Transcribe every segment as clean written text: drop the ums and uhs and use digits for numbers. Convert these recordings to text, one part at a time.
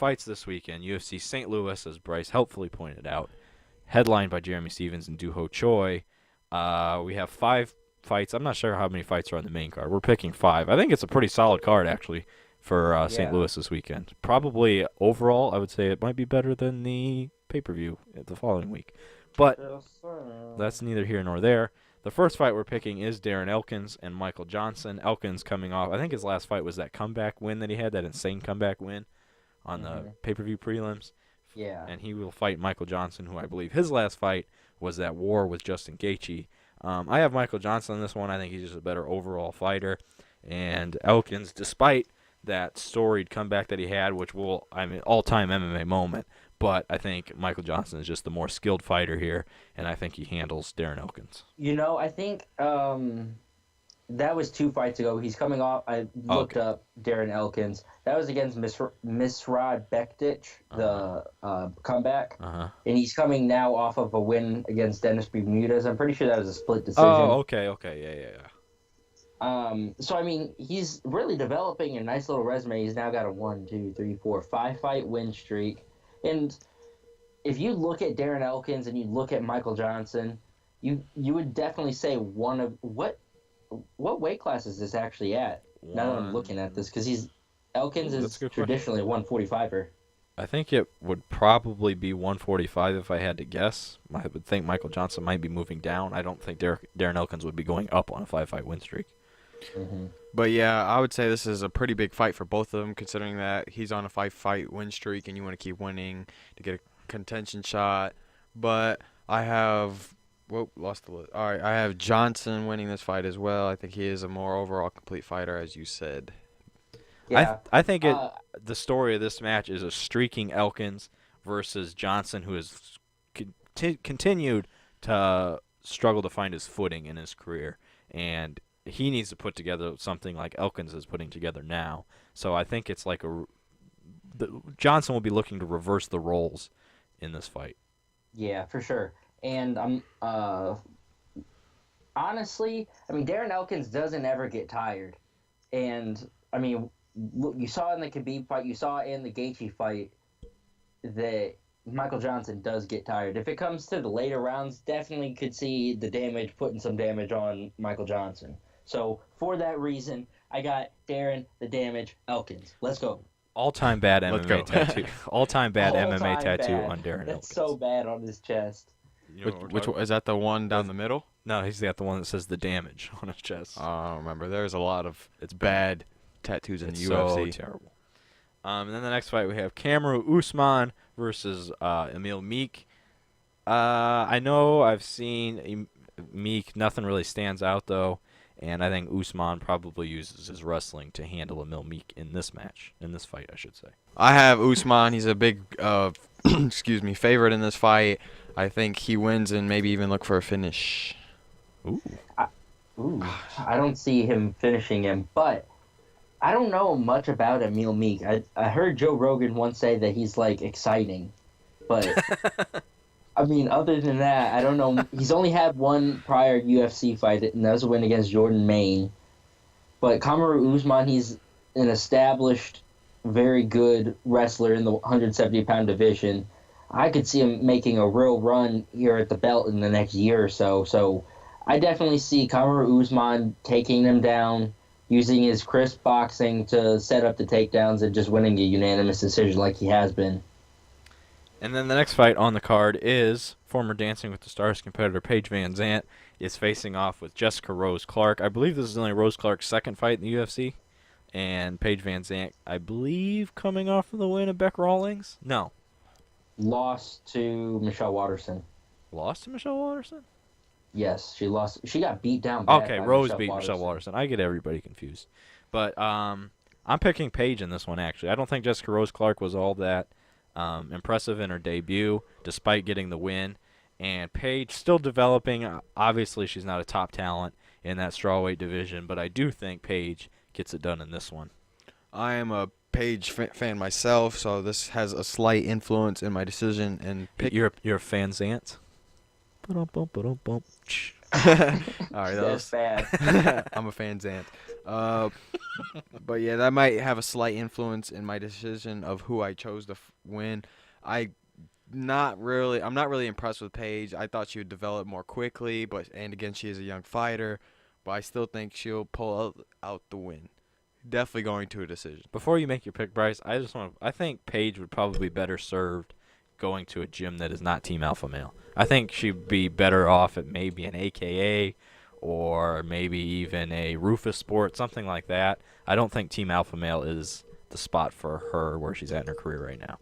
fights this weekend. UFC St. Louis, as Bryce helpfully pointed out, headlined by Jeremy Stephens and Doo-Ho Choi. We have 5 fights. I'm not sure how many fights are on the main card. We're picking 5. I think it's a pretty solid card, actually, for St. Louis this weekend. Probably overall, I would say it might be better than the pay-per-view the following week. But that's neither here nor there. The first fight we're picking is Darren Elkins and Michael Johnson. Elkins coming off, I think his last fight was that comeback win that he had, that insane comeback win on the pay-per-view prelims. Yeah. And he will fight Michael Johnson, who I believe his last fight was that war with Justin Gaethje. I have Michael Johnson in this one. I think he's just a better overall fighter. And Elkins, despite that storied comeback that he had, which all-time MMA moment, but I think Michael Johnson is just the more skilled fighter here, and I think he handles Darren Elkins. I think that was 2 fights ago. He's coming off. I looked up Darren Elkins. That was against Misrad Bektic, the comeback. And he's coming now off of a win against Dennis Bermudez. I'm pretty sure that was a split decision. Oh, okay. Yeah. So, I mean, he's really developing a nice little resume. He's now got a 5-fight win streak. And if you look at Darren Elkins and you look at Michael Johnson, you would definitely say one of what weight class is this actually at? Now that I'm looking at this, because Elkins is traditionally a 145er. I think it would probably be 145 if I had to guess. I would think Michael Johnson might be moving down. I don't think Darren Elkins would be going up on a 5-fight win streak. But yeah, I would say this is a pretty big fight for both of them, considering that he's on a 5-fight win streak and you want to keep winning to get a contention shot. But I have lost the list. All right, I have Johnson winning this fight as well. I think he is a more overall complete fighter, as you said. Yeah. I think the story of this match is a streaking Elkins versus Johnson, who has continued to struggle to find his footing in his career, and he needs to put together something like Elkins is putting together now. So I think it's like Johnson will be looking to reverse the roles in this fight. Yeah, for sure. And honestly, I mean, Darren Elkins doesn't ever get tired. And I mean, you saw in the Khabib fight, you saw in the Gaethje fight that Michael Johnson does get tired. If it comes to the later rounds, definitely could see putting some damage on Michael Johnson. So for that reason, I got Darren the Damage Elkins. Let's go. All-time bad MMA tattoo. All-time bad MMA tattoo on Darren Elkins. That's so bad on his chest. Which one, is that the one down the middle? No, he's got the one that says the damage on his chest. I don't remember. There's a lot of bad tattoos in the UFC. So terrible. And then the next fight we have KAMARU Usman versus EMIL MEEK. I know I've seen MEEK. Nothing really stands out, though. And I think Usman probably uses his wrestling to handle EMIL MEEK in this fight, I should say. I have Usman. He's a big, favorite in this fight. I think he wins and maybe even look for a finish. Ooh. I don't see him finishing him, but I don't know much about EMIL MEEK. I heard Joe Rogan once say that he's, exciting. But, I mean, other than that, I don't know. He's only had one prior UFC fight, and that was a win against Jordan Maine. But KAMARU Usman, he's an established, very good wrestler in the 170-pound division. I could see him making a real run here at the belt in the next year or so. So I definitely see KAMARU Usman taking them down, using his crisp boxing to set up the takedowns and just winning a unanimous decision like he has been. And then the next fight on the card is former Dancing with the Stars competitor Paige VanZandt is facing off with Jessica Rose Clark. I believe this is only Rose Clark's second fight in the UFC. And Paige VanZandt, I believe, coming off of the win of Beck Rawlings? No. Lost to Michelle Watterson. Lost to Michelle Watterson? Yes, she lost. She got beat down bad. Okay, Rose beat Michelle Watterson. I get everybody confused. But I'm picking Paige in this one, actually. I don't think Jessica Rose Clark was all that impressive in her debut, despite getting the win. And Paige still developing. Obviously, she's not a top talent in that strawweight division, but I do think Paige gets it done in this one. I am a Paige fan myself, so this has a slight influence in my decision. And You're a FANZANT? All right, That's bad. I'm a FANZANT. Uh, but yeah, that might have a slight influence in my decision of who I chose to win. I'm not really impressed with Paige. I thought she would develop more quickly, and again, she is a young fighter, but I still think she'll pull out the win. Definitely going to a decision. Before you make your pick, Bryce, I think Paige would probably be better served going to a gym that is not Team Alpha Male. I think she'd be better off at maybe an AKA or maybe even a Rufus Sport, something like that. I don't think Team Alpha Male is the spot for her where she's at in her career right now.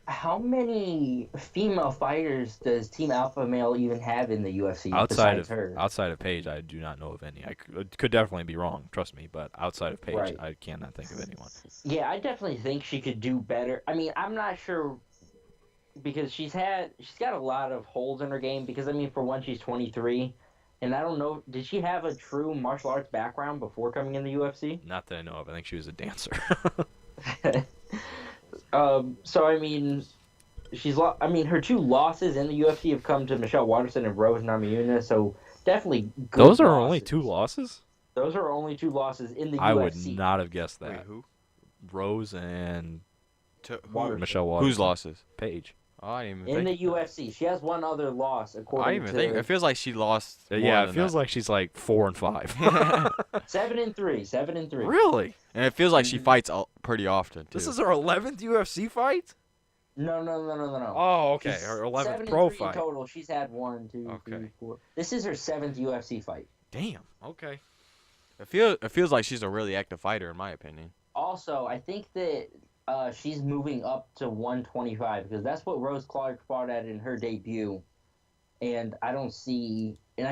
How many female fighters does Team Alpha Male even have in the UFC Outside besides her? of Paige, I do not know of any. I could definitely be wrong, trust me, but outside of Paige, Right. I cannot think of anyone. Yeah, I definitely think she could do better. I mean, I'm not sure because she's got a lot of holes in her game because I mean, for one, she's 23, and I don't know, did she have a true martial arts background before coming in the UFC? Not that I know of. I think she was a dancer. So I mean, her two losses in the UFC have come to Michelle Waterson and Rose Namajunas, so definitely good Those are losses. only 2 losses? Those are only 2 losses in the I UFC. would not have guessed that. Wait, who? Rose and Waterson. Michelle Waterson. Whose losses? Paige. Oh, I didn't In even the think. UFC. She has one other loss, I according didn't even to think. It feels like she lost. Yeah, it feels like she's like 4 and 5. 7-3. 7-3. Really? and it feels like she fights pretty often too. This is her 11th UFC fight? No. Oh, okay. She's Her 11th 7 pro and 3 fight. in total. She's had 1, 2, Okay. 3, 4. This is her 7th UFC fight. Damn. Okay. It feels like she's a really active fighter in my opinion. Also, I think that she's moving up to 125 because that's what Rose Clark fought at in her debut. And I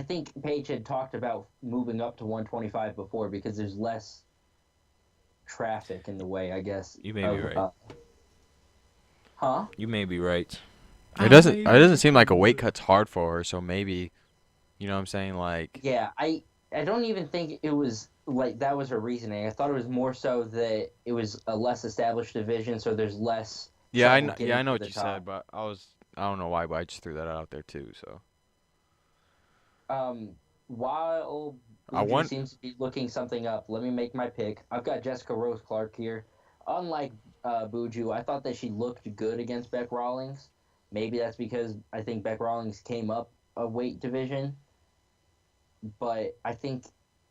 think Paige had talked about moving up to 125 before because there's less traffic in the way, I guess. You may be right. Huh? You may be right. It doesn't seem like a weight cut's hard for her, so maybe, you know what I'm saying, like. Yeah, I don't even think it was like that was her reasoning. I thought it was more so that it was a less established division, so there's less. Yeah, I trouble know. Yeah, I getting know to what the you top. said, but I don't know why, but I just threw that out there too. So. While I Buju want- seems to be looking something up, let me make my pick. I've got Jessica Rose Clark here. Unlike Buju, I thought that she looked good against Beck Rawlings. Maybe that's because I think Beck Rawlings came up a weight division, but I think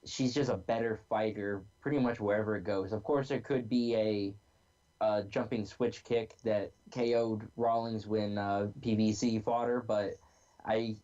she's just a better fighter pretty much wherever it goes. Of course, there could be a jumping switch kick that KO'd Rawlings when PVC fought her, but I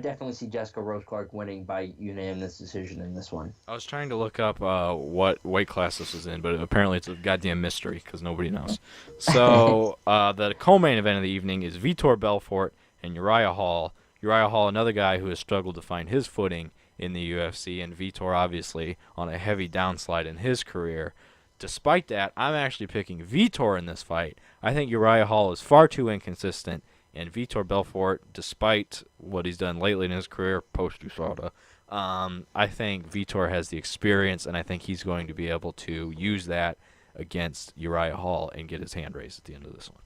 definitely see Jessica Rose Clark winning by unanimous decision in this one. I was trying to look up what weight class this was in, but apparently it's a goddamn mystery because nobody knows. So the co-main event of the evening is Vitor Belfort and Uriah Hall. Uriah Hall, another guy who has struggled to find his footing in the UFC, and Vitor obviously on a heavy downslide in his career. Despite that, I'm actually picking Vitor in this fight. I think Uriah Hall is far too inconsistent, and Vitor Belfort, despite what he's done lately in his career, post-USADA, I think Vitor has the experience, and I think he's going to be able to use that against Uriah Hall and get his hand raised at the end of this one.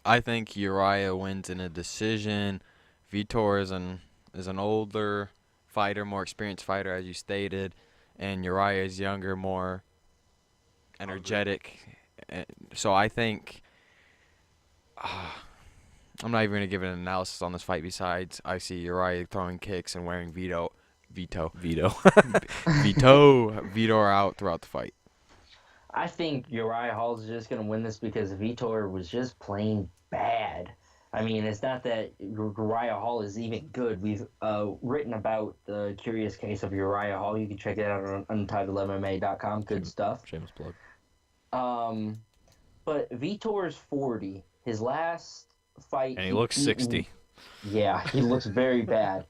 I think Uriah wins in a decision. Vitor is an older fighter, more experienced fighter, as you stated, and Uriah is younger, more energetic. So I think I'm not even going to give an analysis on this fight besides I see Uriah throwing kicks and wearing Vitor out throughout the fight. I think Uriah Hall is just going to win this because Vitor was just plain bad. I mean, it's not that Uriah Hall is even good. We've written about the curious case of Uriah Hall. You can check it out on untitledmma.com. Good stuff. Shameless plug. But Vitor's 40. His last fight... And he looks 60. Yeah, he looks very bad.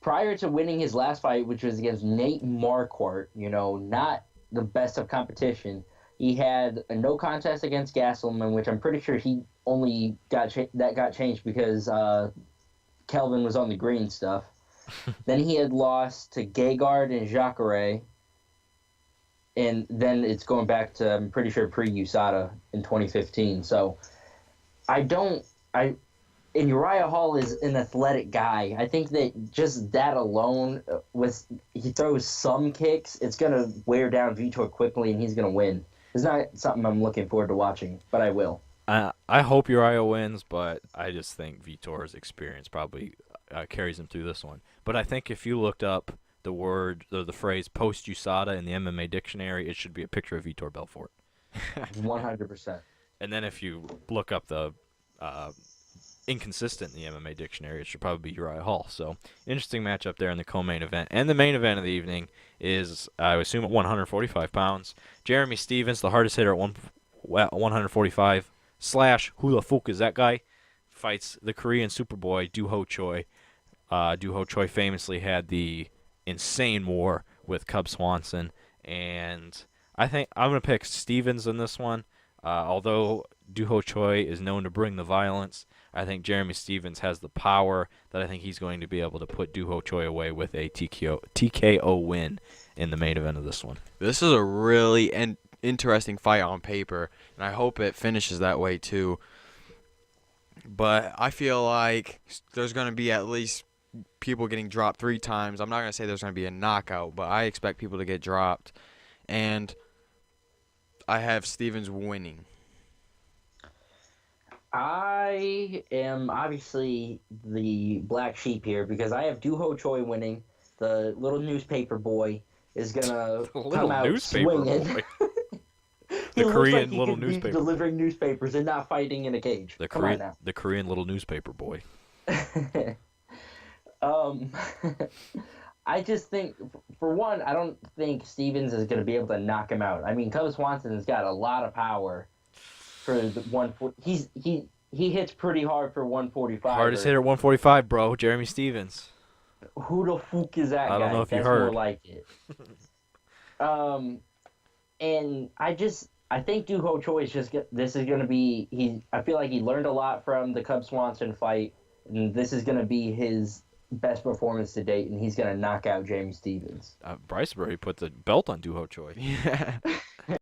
Prior to winning his last fight, which was against Nate Marquardt, not the best of competition, he had a no contest against Gastelman, which I'm pretty sure he only got changed because Kelvin was on the green stuff. Then he had lost to Gegard and Jacare, and then it's going back to, I'm pretty sure, pre-USADA in 2015. So I and Uriah Hall is an athletic guy. I think that just that alone, he throws some kicks, it's gonna wear down Vitor quickly, and he's gonna win. It's not something I'm looking forward to watching, but I will. I hope Uriah wins, but I just think Vitor's experience probably carries him through this one. But I think if you looked up the phrase post USADA in the MMA dictionary, it should be a picture of Vitor Belfort. 100%. And then if you look up the inconsistent in the MMA dictionary, it should probably be Uriah Hall. So interesting matchup there in the co-main event. And the main event of the evening is, I assume, at 145 pounds. Jeremy Stephens, the hardest hitter at 145, / who the fuck is that guy, fights the Korean Superboy Do-Ho Choi. Do-Ho Choi famously had the insane war with Cub Swanson, and I think I'm going to pick Stephens in this one. Although Do-Ho Choi is known to bring the violence, I think Jeremy Stephens has the power that I think he's going to be able to put Do-Ho Choi away with a TKO win in the main event of this one. This is a really interesting fight on paper, and I hope it finishes that way too. But I feel like there's going to be at least people getting dropped 3 times. I'm not going to say there's going to be a knockout, but I expect people to get dropped. And I have Stephens winning. I am obviously the black sheep here because I have Do-Ho Choi winning. The little newspaper boy is going to come out swinging. The Korean like little newspaper. Delivering newspapers and not fighting in a cage. The Korean little newspaper boy. I just think, for one, I don't think Stephens is going to be able to knock him out. I mean, Cub Swanson has got a lot of power for the 140. He hits pretty hard for 145. Hardest hitter at 145, bro. Jeremy Stephens. Who the fuck is that guy? I don't know if That's you heard. More like it. And I think Do-Ho Choi is this is going to be, I feel like he learned a lot from the Cub Swanson fight, and this is going to be his best performance to date, and he's going to knock out Jeremy Stephens. Bryce already put the belt on Do-Ho Choi. Yeah.